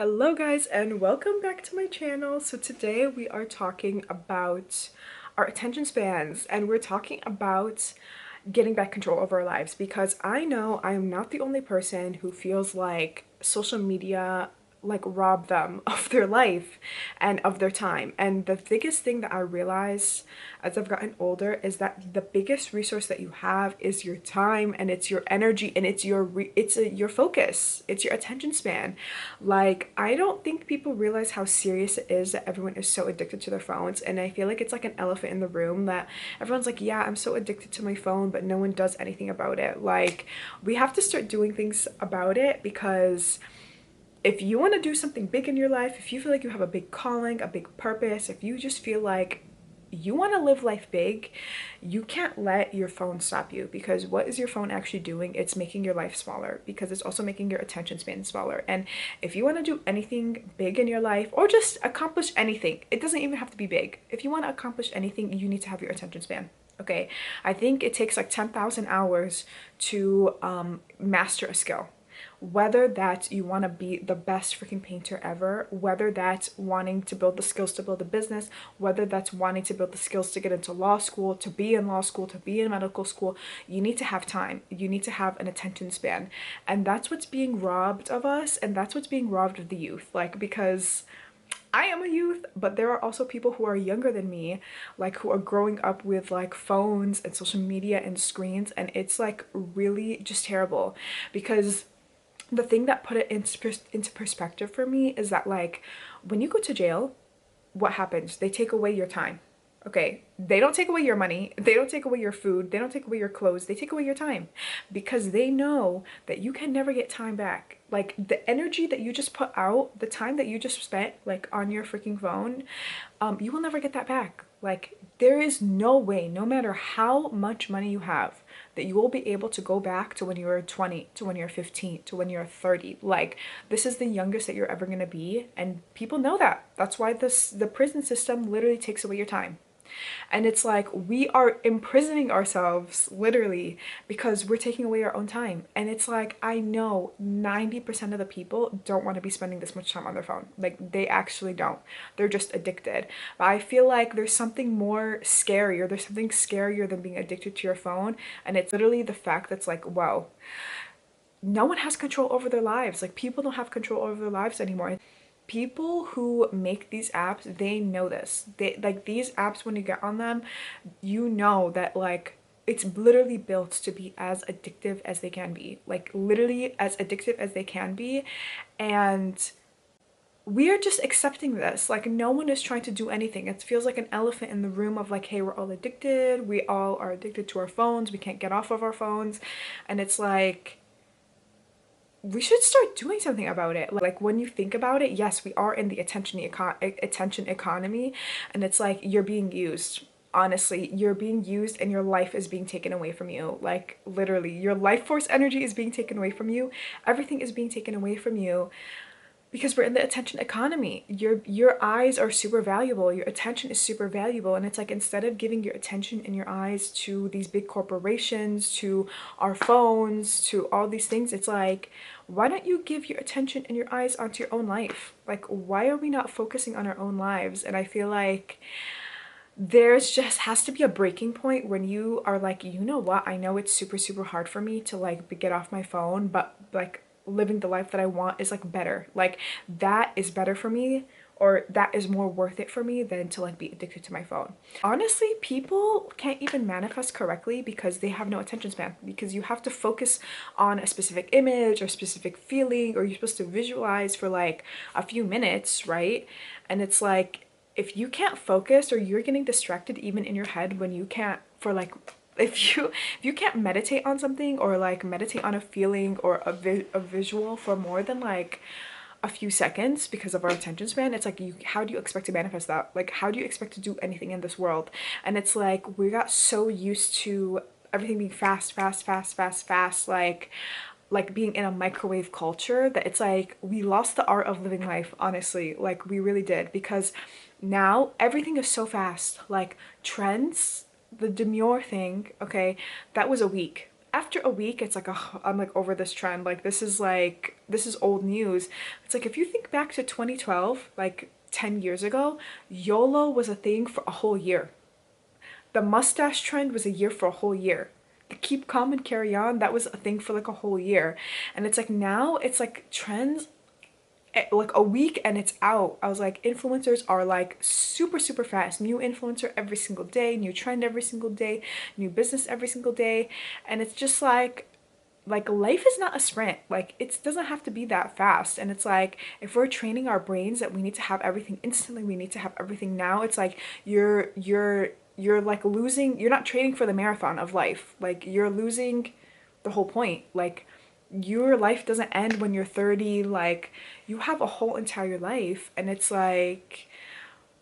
Hello guys and welcome back to my channel. So today we are talking about our attention spans and we're talking about getting back control over our lives, because I know I am not the only person who feels like social media rob them of their life and of their time. And the biggest thing that I realized as I've gotten older is that the biggest resource that you have is your time, and it's your energy, and it's your focus, it's your attention span. Like, I don't think people realize how serious it is that everyone is so addicted to their phones, and I feel like it's like an elephant in the room that everyone's like, yeah, I'm so addicted to my phone, but no one does anything about it. Like, we have to start doing things about it, because if you want to do something big in your life, if you feel like you have a big calling, a big purpose, if you just feel like you want to live life big, you can't let your phone stop you. Because what is your phone actually doing? It's making your life smaller, because it's also making your attention span smaller. And if you want to do anything big in your life, or just accomplish anything, it doesn't even have to be big. If you want to accomplish anything, you need to have your attention span. Okay, I think it takes like 10,000 hours to master a skill. Whether that you want to be the best freaking painter ever, whether that's wanting to build the skills to build a business, whether that's wanting to build the skills to get into law school, to be in law school, to be in medical school, you need to have time. You need to have an attention span. And that's what's being robbed of us, and that's what's being robbed of the youth. Like, because I am a youth, but there are also people who are younger than me, like who are growing up with like phones and social media and screens, and it's like really just terrible. Because the thing that put it into perspective for me is that, like, when you go to jail, what happens? They take away your time. Okay, they don't take away your money, they don't take away your food, they don't take away your clothes, they take away your time, because they know that you can never get time back. Like, the energy that you just put out, the time that you just spent like on your freaking phone, you will never get that back. Like, there is no way, no matter how much money you have, that you will be able to go back to when you were 20, to when you're 15, to when you're 30. Like, this is the youngest that you're ever going to be, and people know that. That's why the prison system literally takes away your time. And it's like, we are imprisoning ourselves literally because we're taking away our own time. And it's like, I know 90% of the people don't want to be spending this much time on their phone. Like, they actually don't. They're just addicted. But I feel like there's something more scarier. There's something scarier than being addicted to your phone. And it's literally the fact that's like, wow, no one has control over their lives. Like, people don't have control over their lives anymore. People who make these apps, they know this. They, like, these apps, when you get on them, you know that, like, it's literally built to be as addictive as they can be. Like, literally as addictive as they can be. And we are just accepting this. Like, no one is trying to do anything. It feels like an elephant in the room of like, hey, we're all addicted. We all are addicted to our phones. We can't get off of our phones. And it's like, we should start doing something about it. Like, when you think about it, yes, we are in the attention economy, and it's like, you're being used. Honestly, you're being used, and your life is being taken away from you. Like, literally, your life force energy is being taken away from you. Everything is being taken away from you, because we're in the attention economy. Your eyes are super valuable, your attention is super valuable, and it's like, instead of giving your attention and your eyes to these big corporations, to our phones, to all these things, it's like, why don't you give your attention and your eyes onto your own life? Like, why are we not focusing on our own lives? And I feel like there's just has to be a breaking point when you are like, you know what, I know it's super hard for me to like get off my phone, but like, living the life that I want is like better. Like, that is better for me, or that is more worth it for me than to like be addicted to my phone. Honestly, people can't even manifest correctly because they have no attention span, because you have to focus on a specific image or specific feeling, or you're supposed to visualize for like a few minutes, right? And it's like, if you can't focus, or you're getting distracted even in your head when you can't, for like, if you can't meditate on something, or like meditate on a feeling or a visual for more than like a few seconds because of our attention span, it's like, you, how do you expect to manifest that? Like, how do you expect to do anything in this world? And it's like, we got so used to everything being fast, like being in a microwave culture, that it's like, we lost the art of living life, honestly. Like, we really did, because now everything is so fast. Like, trends, the demure thing, okay, that was a week. after a week, it's like, oh, I'm like over this trend. Like this is old news. It's like if you think back to 2012, like 10 years ago, YOLO was a thing for a whole year. The mustache trend was a year for a whole year. The keep calm and carry on, that was a thing for like a whole year. And it's like now it's like trends like a week and it's out. I was like, influencers are like super, super fast. New influencer every single day, new trend every single day, new business every single day. And it's just like life is not a sprint. Like it doesn't have to be that fast. And it's like if we're training our brains that we need to have everything instantly, we need to have everything now, it's like you're like losing, you're not training for the marathon of life. Like you're losing the whole point. Like your life doesn't end when you're 30. Like you have a whole entire life, and it's like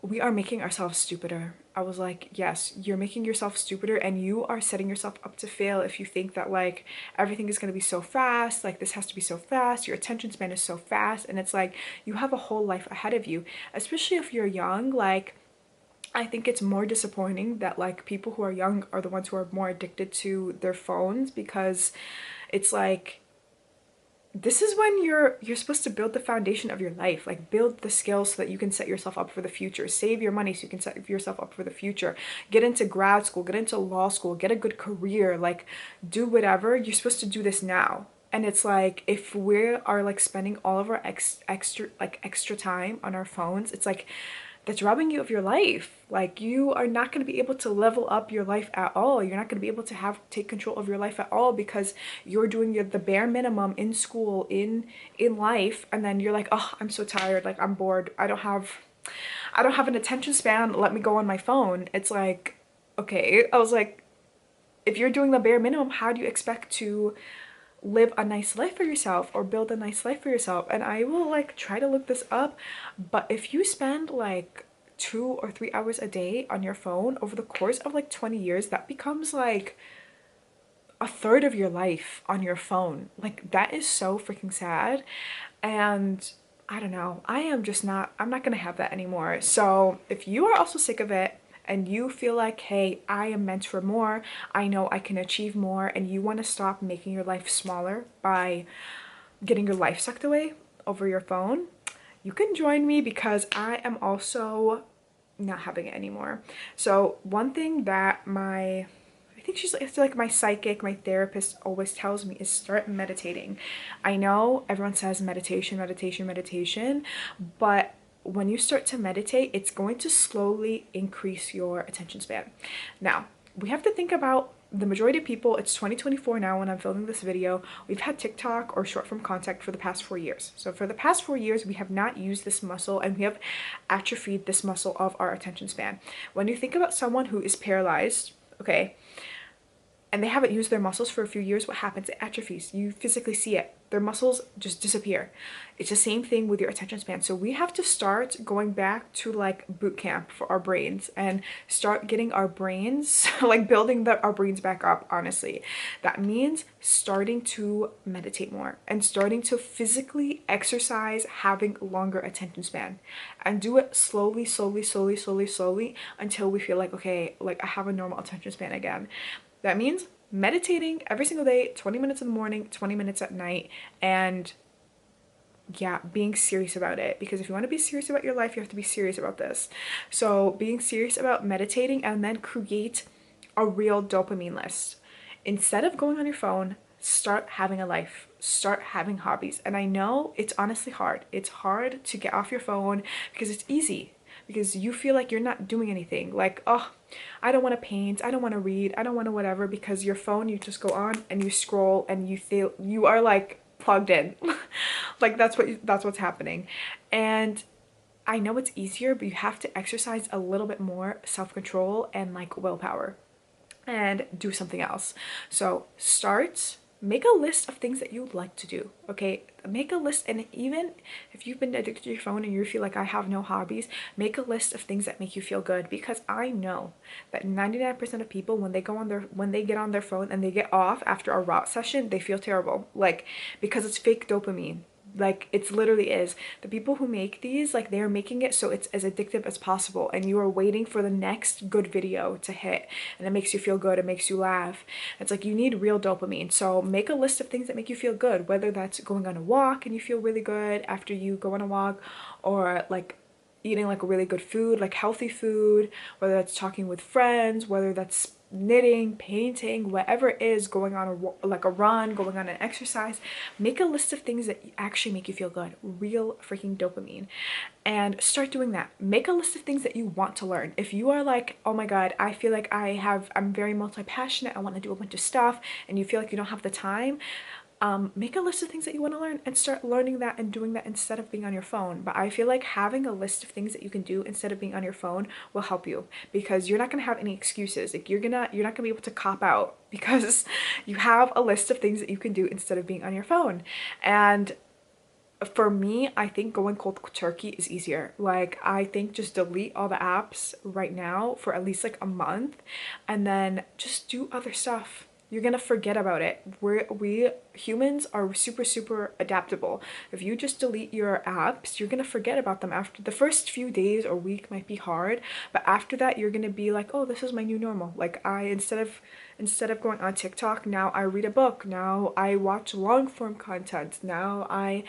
we are making ourselves stupider. I was like, yes, you're making yourself stupider, and you are setting yourself up to fail if you think that like everything is going to be so fast, like this has to be so fast, your attention span is so fast. And it's like you have a whole life ahead of you, especially if you're young. Like I think it's more disappointing that like people who are young are the ones who are more addicted to their phones, because it's like this is when you're supposed to build the foundation of your life, like build the skills so that you can set yourself up for the future, save your money so you can set yourself up for the future, get into grad school, get into law school, get a good career, like do whatever. You're supposed to do this now. And it's like if we are like spending all of our extra time on our phones, it's like that's robbing you of your life. Like you are not going to be able to level up your life at all. You're not going to be able to take control of your life at all, because you're doing the bare minimum in school, in life, and then you're like, oh, I'm so tired, like I'm bored, I don't have an attention span, let me go on my phone. It's like, okay. I was like, if you're doing the bare minimum, how do you expect to live a nice life for yourself or build a nice life for yourself? And I will like try to look this up, but if you spend like 2 or 3 hours a day on your phone over the course of like 20 years, that becomes like a third of your life on your phone. Like that is so freaking sad. And I don't know, I'm not gonna have that anymore. So if you are also sick of it and you feel like, hey, I am meant for more, I know I can achieve more, and you want to stop making your life smaller by getting your life sucked away over your phone, you can join me, because I am also not having it anymore. So one thing that I think it's like my psychic, my therapist always tells me is start meditating. I know everyone says meditation, meditation, meditation, but when you start to meditate, it's going to slowly increase your attention span. Now, we have to think about the majority of people. It's 2024 now when I'm filming this video. We've had TikTok or short form content for the past 4 years. So for the past 4 years, we have not used this muscle, and we have atrophied this muscle of our attention span. When you think about someone who is paralyzed, okay, and they haven't used their muscles for a few years, what happens? It atrophies. You physically see it. Their muscles just disappear. It's the same thing with your attention span. So we have to start going back to like boot camp for our brains and start getting our brains, like building our brains back up, honestly. That means starting to meditate more and starting to physically exercise, having longer attention span, and do it slowly, slowly, slowly, slowly, slowly until we feel like, okay, like I have a normal attention span again. That means meditating every single day, 20 minutes in the morning, 20 minutes at night, and yeah, being serious about it. Because if you want to be serious about your life, you have to be serious about this. So being serious about meditating, and then create a real dopamine list. Instead of going on your phone, start having a life, start having hobbies. And I know it's honestly hard. It's hard to get off your phone because it's easy, because you feel like you're not doing anything. Like, oh, I don't want to paint, I don't want to read, I don't want to whatever, because your phone, you just go on and you scroll and you feel you are like plugged in. Like that's what's happening. And I know it's easier, but you have to exercise a little bit more self-control and like willpower and do something else. So make a list of things that you'd like to do. Okay, make a list. And even if you've been addicted to your phone and you feel like I have no hobbies, make a list of things that make you feel good, because I know that 99% of people, when they get on their phone and they get off after a route session, they feel terrible, like because it's fake dopamine. Like, it's literally is. The people who make these, like, they're making it so it's as addictive as possible, and you are waiting for the next good video to hit, and it makes you feel good, it makes you laugh. It's like you need real dopamine. So make a list of things that make you feel good, whether that's going on a walk and you feel really good after you go on a walk, or like eating like really good food, like healthy food, whether that's talking with friends, whether that's knitting, painting, whatever it is, going on like a run, going on an exercise. Make a list of things that actually make you feel good, real freaking dopamine, and start doing that. Make a list of things that you want to learn. If you are like, oh my god, I feel like I'm very multi-passionate, I want to do a bunch of stuff, and you feel like you don't have the time, make a list of things that you want to learn and start learning that and doing that instead of being on your phone. But I feel like having a list of things that you can do instead of being on your phone will help you, because you're not going to have any excuses. Like, you're not going to be able to cop out because you have a list of things that you can do instead of being on your phone. And for me, I think going cold turkey is easier. Like, I think just delete all the apps right now for at least like a month, and then just do other stuff. You're gonna forget about it. We humans are super adaptable. If you just delete your apps, you're gonna forget about them. After the first few days or week might be hard, but after that you're gonna be like, oh, this is my new normal. Like, instead of going on TikTok, now I read a book, now I watch long form content, now I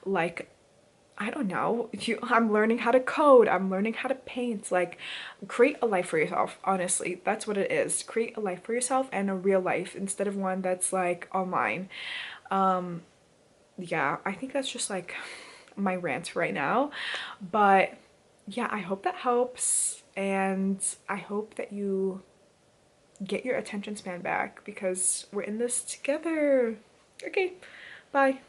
like, I don't know, I'm learning how to code, I'm learning how to paint. Like, create a life for yourself, honestly. That's what it is. Create a life for yourself, and a real life instead of one that's like online. Yeah, I think that's just like my rant right now. But yeah, I hope that helps, and I hope that you get your attention span back, because we're in this together. Okay, bye.